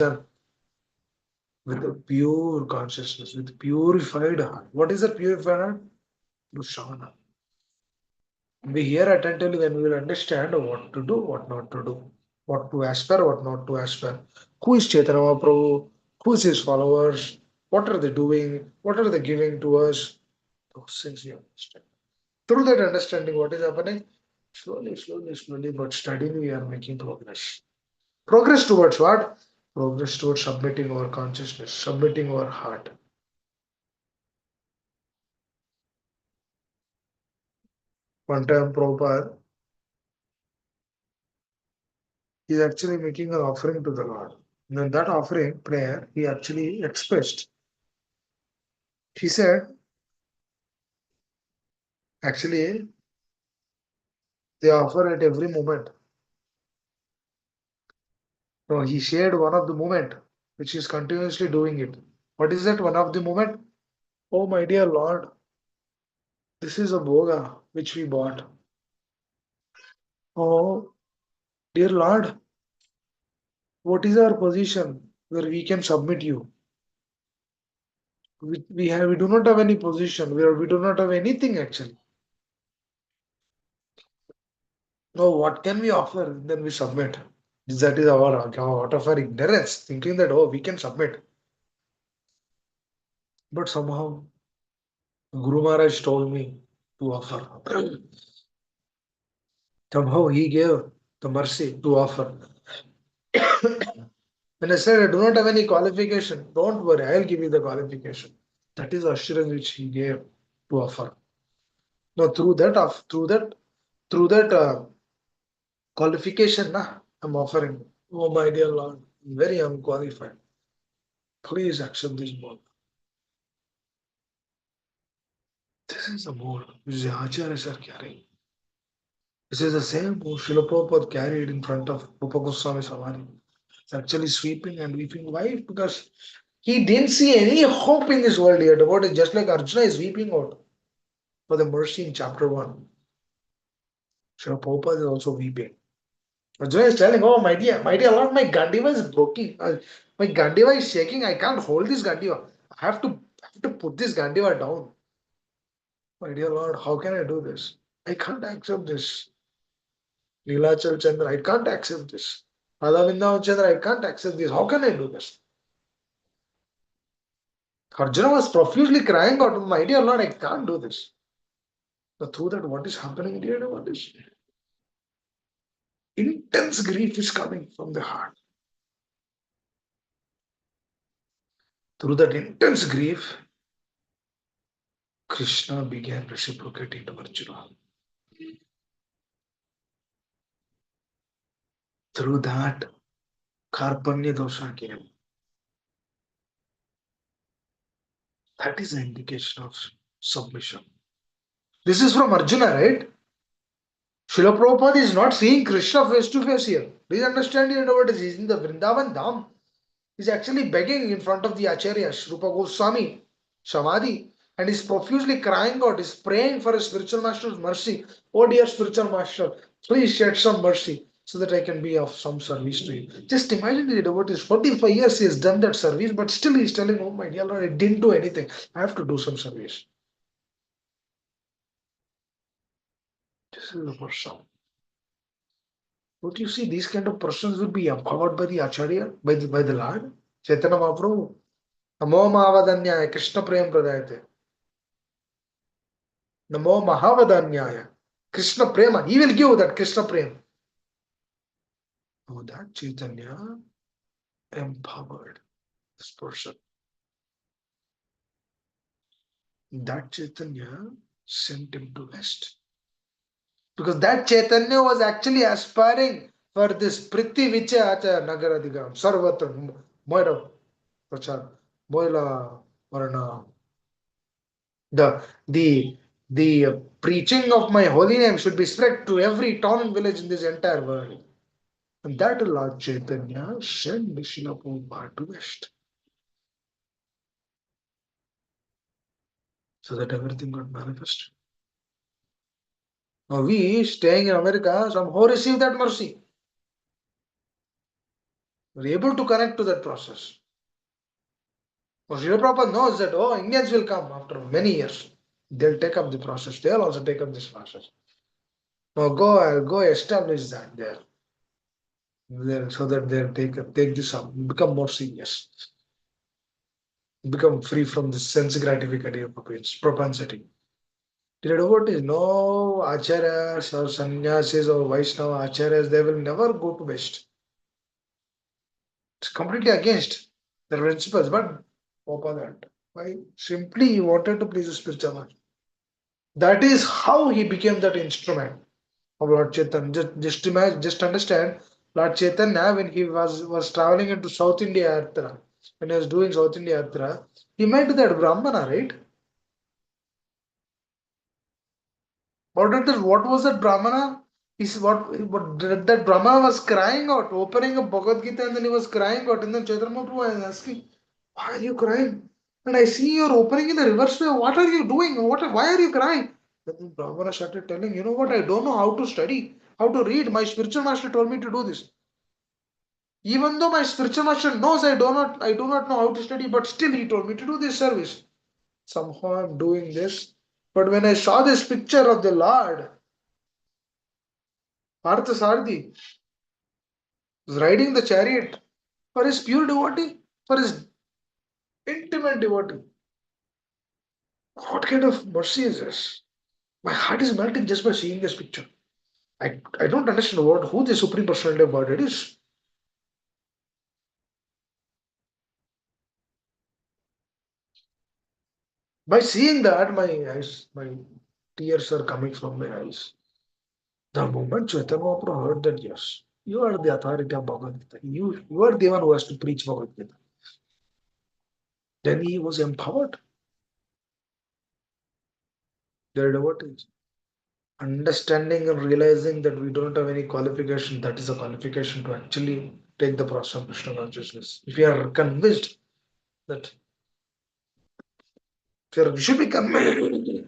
with a pure consciousness, with purified heart. What is a purified heart? Dushavana. We hear attentively, then we will understand what to do, what not to do, what to aspire, what not to aspire. Who is Chaitanya Mahaprabhu? Who is his followers? What are they doing? What are they giving to us? Those things we understand. Through that understanding, what is happening? Slowly, slowly, slowly, but steadily, we are making progress. Progress towards what? Progress towards submitting our consciousness, submitting our heart. One time, Prabhupada is actually making an offering to the Lord. And in that offering prayer, he actually expressed. He said, actually, they offer at every moment. So he shared one of the moment, which is continuously doing it. What is that one of the moment? Oh, my dear Lord, this is a boga which we bought. Oh, dear Lord, what is our position where we can submit you? We do not have any position where we do not have anything actually. No, what can we offer? Then we submit. That is our out of our ignorance, thinking that oh we can submit. But somehow Guru Maharaj told me to offer. Somehow he gave the mercy to offer. When I said I do not have any qualification, don't worry, I'll give you the qualification. That is the assurance which he gave to offer. Now through that qualification, I'm offering. Oh my dear Lord, very unqualified. Please accept this bowl. This is the mode which the Acharyas are carrying. This is the same mode Srila Prabhupada carried in front of Rupa Goswami Samadhi. It's actually sweeping and weeping. Why? Because he didn't see any hope in this world yet. About it, just like Arjuna is weeping out for the mercy in chapter 1. Srila Prabhupada is also weeping. Arjuna is telling, oh my dear Lord, my Gandiva is broken. My Gandiva is shaking. I can't hold this Gandiva. I have to put this Gandiva down. My dear Lord, how can I do this? I can't accept this. Leelachal Chandra, I can't accept this. Radhavindavan Chandra, I can't accept this. How can I do this? Arjuna was profusely crying out, my dear Lord, I can't do this. But through that, what is happening, dear devotees? Intense grief is coming from the heart. Through that intense grief, Krishna began reciprocating to Arjuna. Through that, Karpanya dosha came. That is an indication of submission. This is from Arjuna, right? Srila Prabhupada is not seeing Krishna face to face here. Please understand here what is. He's in the Vrindavan Dham. He's actually begging in front of the Acharyas, Rupa Goswami, Samadhi, and he's profusely crying out, he's praying for his spiritual master's mercy. Oh dear spiritual master, please shed some mercy so that I can be of some service to you. Just imagine the devotees, 45 years he has done that service, but still he's telling, oh my dear Lord, I didn't do anything. I have to do some service. This is the person. Don't you see these kind of persons will be empowered by the Acharya, by the Lord? Chaitanya Mahaprabhu. Namo Mahavadanyaya Krishna Prem Pradayate. Namo Mahavadanyaya Krishna Prema. He will give that Krishna Prem. Oh, that Chaitanya empowered this person. That Chaitanya sent him to West. Because that Chaitanya was actually aspiring for this Priti Vichya Nagaradigam, Sarvatra, Moira, Prachar, Moila, Varna. The preaching of my holy name should be spread to every town and village in this entire world. And that Lord Chaitanya sent Srila Prabhupada to West. So that everything got manifested. Now we, staying in America, somehow receive that mercy. We're able to connect to that process. Because Srila Prabhupada knows that, oh, Indians will come after many years. They'll take up the process. They'll also take up this process. Now I'll go establish that there so that they'll take this up, become more serious, become free from this sense gratification propensity. The devotees, no acharyas or sannyasis or Vaishnava acharyas, they will never go to West. It's completely against the principles, but Papa that. Why? Simply he wanted to please the spiritual master. That is how he became that instrument of Lord Chaitanya. Just imagine, just understand, Lord Chaitanya, when he was traveling into South India Yatra, when he was doing South India Yatra, he met that Brahmana, right? What was that Brahmana? What that Brahmana was crying out, opening a Bhagavad Gita, and then he was crying out. And then Chaitanya Mahaprabhu was asking, why are you crying? And I see you're opening in the reverse way. What are you doing? Why are you crying? Then the Brahmana started telling, you know what? I don't know how to study, how to read. My spiritual master told me to do this. Even though my spiritual master knows I do not know how to study, but still he told me to do this service. Somehow I'm doing this. But when I saw this picture of the Lord, Partha Sarthi was riding the chariot for his pure devotee, for his intimate devotee. What kind of mercy is this? My heart is melting just by seeing this picture. I don't understand who the Supreme Personality of Godhead is. By seeing that, my tears are coming from my eyes. The moment Chaitanya Mahaprabhu heard that, yes, you are the authority of Bhagavad Gita. You are the one who has to preach Bhagavad Gita. Then he was empowered. Their devotees. Understanding and realizing that we don't have any qualification, that is a qualification to actually take the process of Krishna consciousness. If you are convinced that, you should be convinced,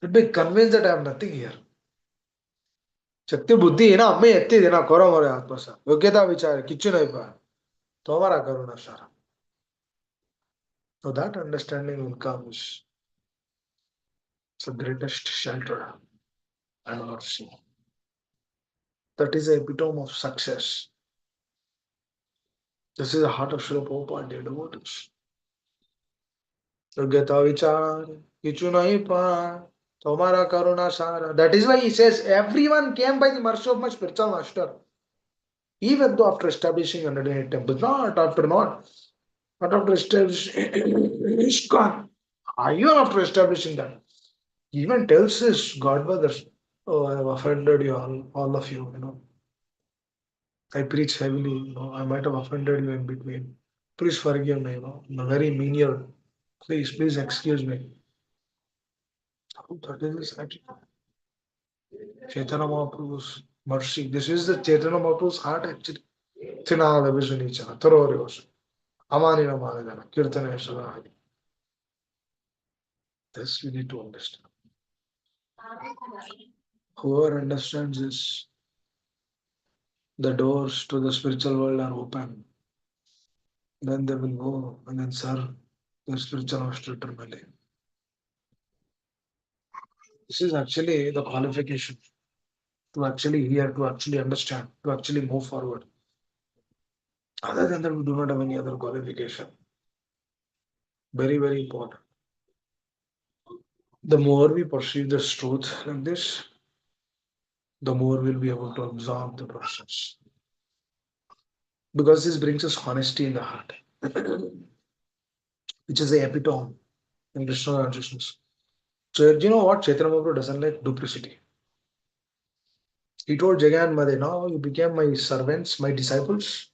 that I have nothing here. शक्ति बुद्धि है ना अम्मे एत्ती देना करो मोरे आत्मा योग्यता विचार किच्छु नहीं पा तो हमारा करुणा सारा so that understanding will come is the greatest shelter and mercy. That is the epitome of success. This is the heart of Srila Prabhupada, dear devotees. योग्यता विचार किच्छु नहीं पा तो हमारा करुणा सारा. That is why he says everyone came by the mercy of my spiritual master. Even though after establishing 108 temples, not after establishing ISKCON, even after establishing that, he even tells his godbrothers, oh, I have offended you all of you, I preach heavily, I might have offended you in between. Please forgive me, I'm a very menial. Please excuse me. Oh, that is his attitude. Chaitanya Mahaprabhu's mercy. This is the Chaitanya Mahaprabhu's heart actually. Tinala Vishunichana, Tarorios, Amanina Maladana, Kirtana Shalahari. This we need to understand. Whoever understands this, the doors to the spiritual world are open. Then they will go and then serve the spiritual master eternally. This is actually the qualification to actually hear, to actually understand, to actually move forward. Other than that, we do not have any other qualification. Very, very important. The more we perceive this truth like this, the more we'll be able to absorb the process. Because this brings us honesty in the heart, which is the epitome in Krishna consciousness. So, you know what? Chaitanya Mahaprabhu doesn't like duplicity. He told Jagan Made, now you became my servants, my disciples.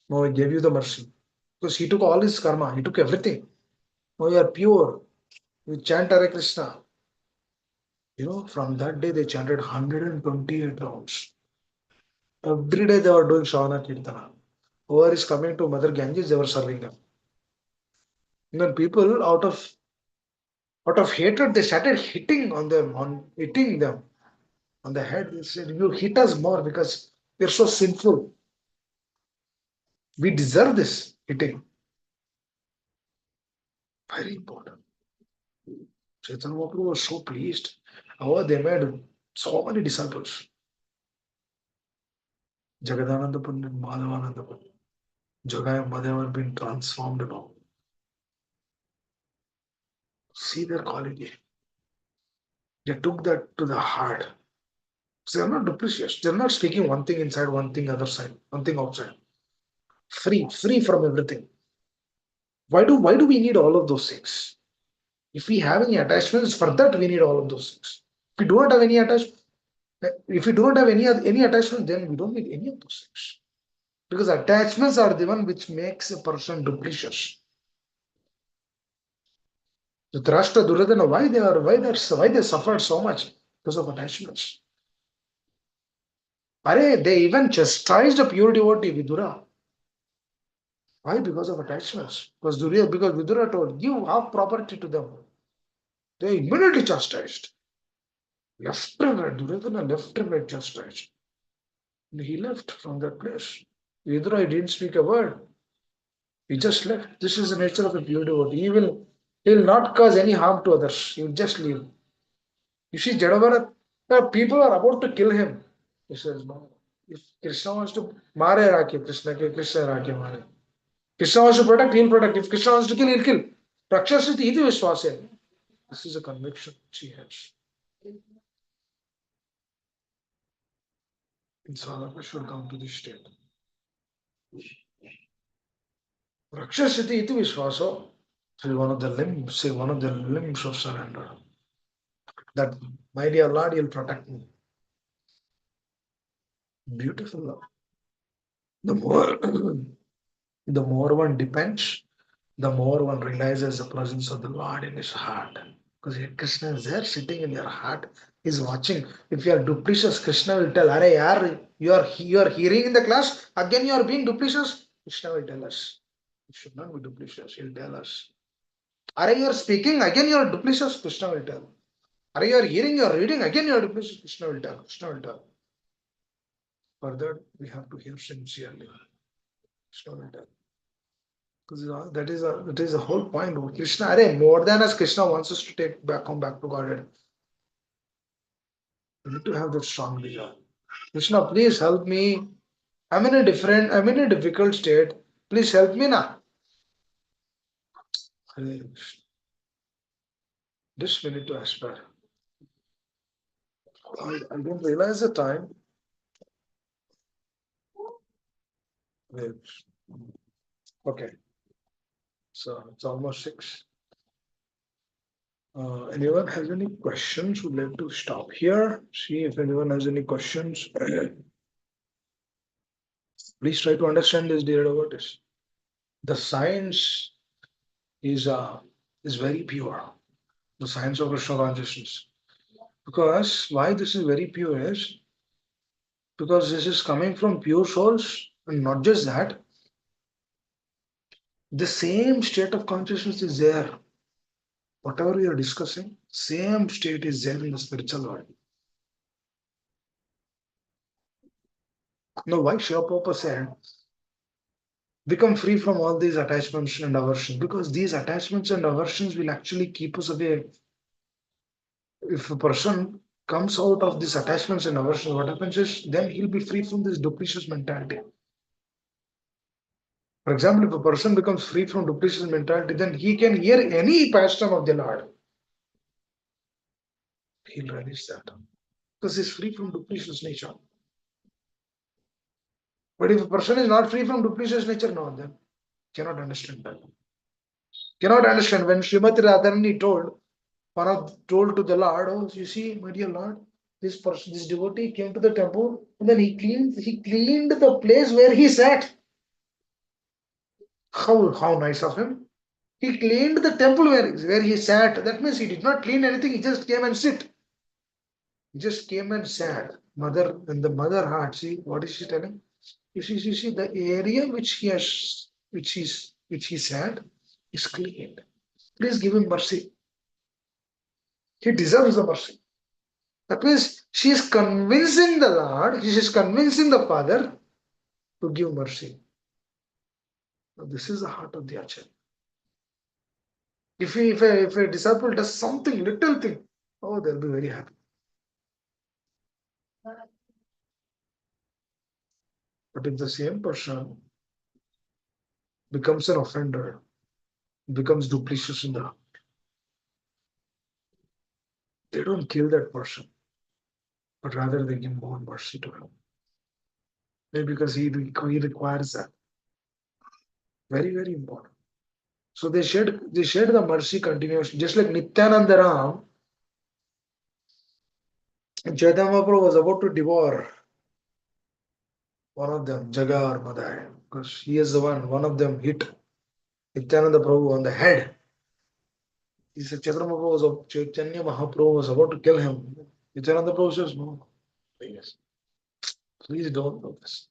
Now I gave you the mercy. Because he took all his karma, he took everything. Now you are pure. You chant Hare Krishna. From that day they chanted 128 rounds. Every day they were doing Shravana Kirtana. Whoever is coming to Mother Ganges, they were serving them. And then people out of hatred, they started hitting them on the head. They said, you hit us more because we're so sinful. We deserve this eating. Very important. Chaitanya Mahaprabhu was so pleased. Oh, they made so many disciples. Jagadananda Pandit, Madhavananda Pandit, Jagai and Madhav have been transformed now. See their quality. They took that to the heart. So they're not duplicitous. They're not speaking one thing inside, one thing other side, one thing outside. Free from everything. Why do we need all of those things? If we have any attachments, for that we need all of those things. If we don't have any attachment, if we don't have any attachment, then we don't need any of those things. Because attachments are the one which makes a person duplicitous. The Dhritarashtra, Duryodhana, why they suffered so much? Because of attachments. They even chastised a pure devotee, Vidura. Why? Because of attachments. Because Vidura told, give half property to them. They immediately chastised. Left and right, Duryodhana left and right chastised. And he left from that place. Vidura didn't speak a word. He just left. This is the nature of a pure devotee. He will not cause any harm to others. He will just leave. You see, Jadavara, people are about to kill him. He says, no. If Krishna wants to mare Rake, Krishna Rake mare. Krishna wants to protect, he'll protect. If Krishna wants to kill, he'll kill. Rakshasiti iti Vishwase. This is a conviction she has. In sadhaka should come to this state. Rakshasiti iti Vishwaso. This is one of the limbs of surrender. That, my dear Lord, you'll protect me. Beautiful love. The more, the more one depends, the more one realizes the presence of the Lord in his heart. Because Krishna is there sitting in your heart, he's watching. If you are duplicitous, Krishna will tell, Are yaar, you are hearing in the class, again you are being duplicitous. Krishna will tell us. You should not be duplicitous, he'll tell us. Are you are speaking, again you are duplicitous, Krishna will tell. Are you are hearing, you are reading, again you are duplicitous, Krishna will tell. Krishna will tell. For that, we have to hear sincerely. Krishna will tell. Because that is the whole point. Krishna, more than as Krishna wants us to come back to Godhead. We need to have that strong desire. Krishna, please help me. I'm in a difficult state. Please help me now. This we need to aspire. I don't realize the time. Okay. So it's almost 6. Anyone has any questions? Would like to stop here. See if anyone has any questions. Please try to understand this, dear devotees. The science is very pure. The science of Krishna consciousness. Because why this is very pure is because this is coming from pure souls, and not just that, the same state of consciousness is there. Whatever we are discussing, same state is there in the spiritual world. Now, why Srila Prabhupada said, become free from all these attachments and aversions? Because these attachments and aversions will actually keep us away. If a person comes out of these attachments and aversions, what happens is then he'll be free from this duplicitous mentality. For example, if a person becomes free from duplicitous mentality, then he can hear any pastime of the Lord. He'll relish that because he's free from duplicitous nature. But if a person is not free from duplicitous nature, no, then cannot understand that. Cannot understand when Srimati Radharani told to the Lord, oh, you see, my dear Lord, this devotee came to the temple and then he cleaned the place where he sat. How nice of him. He cleaned the temple where he sat. That means he did not clean anything, he just came and sit. He just came and sat. Mother, in the mother heart, see, what is she telling? You see, the area which he sat is cleaned. Please give him mercy. He deserves the mercy. That means she is convincing the Lord, she is convincing the Father to give mercy. This is the heart of the Acharya. If a disciple does something, little thing, oh, they'll be very happy. But if the same person becomes an offender, becomes duplicitous in the heart, they don't kill that person, but rather they give more mercy to him. Maybe because he requires that. Very, very important. So they shared the mercy continuously. Just like Nityananda Ram, Chaitanya Mahaprabhu was about to devour one of them, Jaga or Madai, because he is the one of them hit Nityananda Prabhu on the head. He said Chaitanya Mahaprabhu was about to kill him. Nityananda Prabhu says, no, please, please don't do this.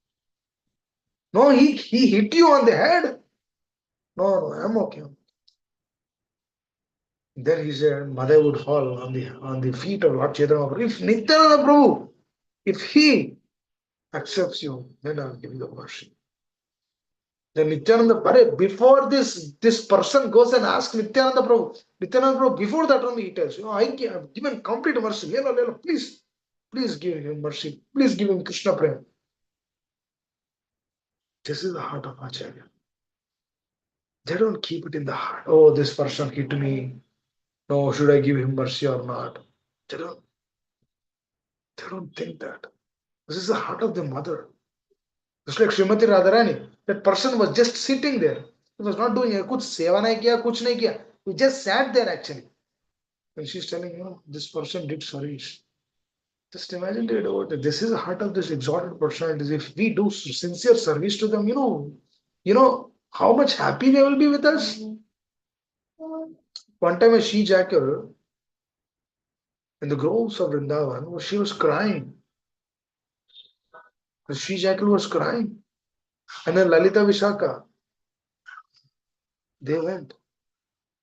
No, he hit you on the head. No, no, I'm okay. Then he said, Madai would fall on the feet of Lord Chaitanya Mahaprabhu. If Nityananda Prabhu, if he accepts you, then I'll give you the mercy. Then Nityananda, before this person goes and asks Nityananda Prabhu, before that only he tells, I have given complete mercy. Please, please give him mercy. Please give him Krishna Prem. This is the heart of Acharya. They don't keep it in the heart. Oh, this person hit me. No, should I give him mercy or not? They don't, they don't think that. This is the heart of the mother. Just like Srimati Radharani, that person was just sitting there. He was not doing kuch seva nahi kiya, kuch nahi kiya. He just sat there actually. And she's telling you, this person did service. Just imagine this is the heart of this exalted personalities. If we do sincere service to them, how much happy they will be with us. One time a she jackal in the groves of Vrindavan, she was crying. The she jackal was crying. And then Lalita Vishaka, they went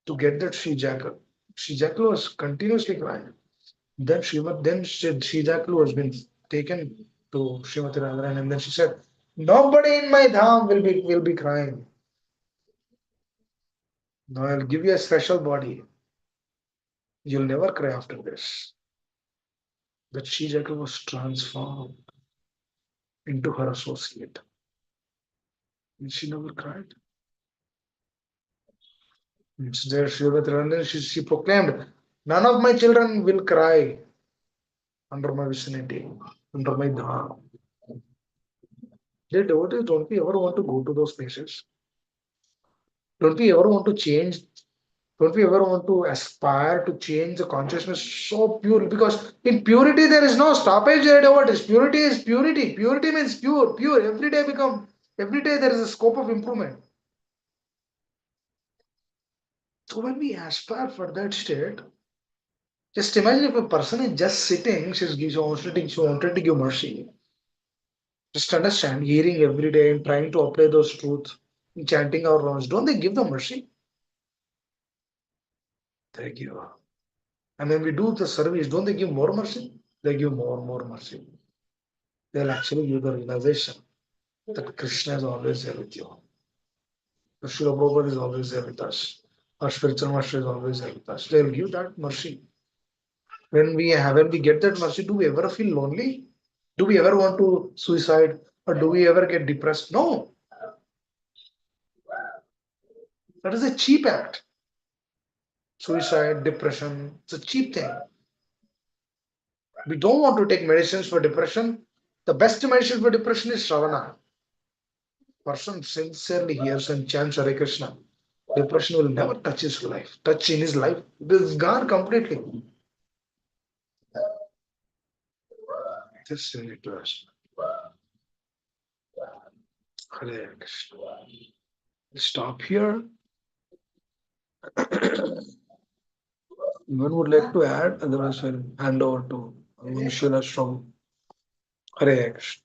to get that she jackal. She jackal was continuously crying. Then she jackal was been taken to Srimati Radharani, and then she said, nobody in my dham will be crying. Now I'll give you a special body. You'll never cry after this. That she jackal was transformed into her associate. And she never cried. It's there, Srimati Radharani, she proclaimed, none of my children will cry under my vicinity, under my dham. Dear devotees, don't we ever want to go to those places? Don't we ever want to change? Don't we ever want to aspire to change the consciousness so pure? Because in purity there is no stoppage, dear devotees. Purity is purity. Purity means pure. Pure. Every day there is a scope of improvement. So when we aspire for that state, just imagine if a person is just sitting, she wanted to give mercy. Just understand, hearing every day and trying to apply those truths, chanting our rounds. Don't they give the mercy? They give. And when we do the service, don't they give more mercy? They give more and more mercy. They'll actually give the realization that Krishna is always there with you. The Srila Prabhupada is always there with us. Our spiritual master is always there with us. They'll give that mercy. When we get that mercy, do we ever feel lonely? Do we ever want to suicide? Or do we ever get depressed? No. That is a cheap act. Suicide, depression, it's a cheap thing. We don't want to take medicines for depression. The best medicine for depression is Shravana. Person sincerely hears and chants Hare Krishna, depression will never touch in his life. It is gone completely. Just say it to us. Hare Krishna. Stop here. One would like to add, otherwise I'll hand over to Manishila from Hare Krishna.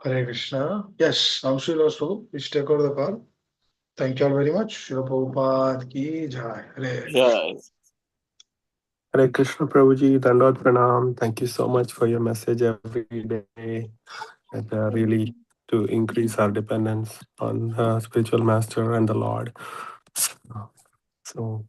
Hare Krishna. Yes, Amshila, please take over the call. Thank you all very much. Srila Prabhupada ki jai. Hare Krishna. Yeah. Hare Krishna Prabhuji, Dandot Pranam. Thank you so much for your message every day. And really to increase our dependence on spiritual master and the Lord. So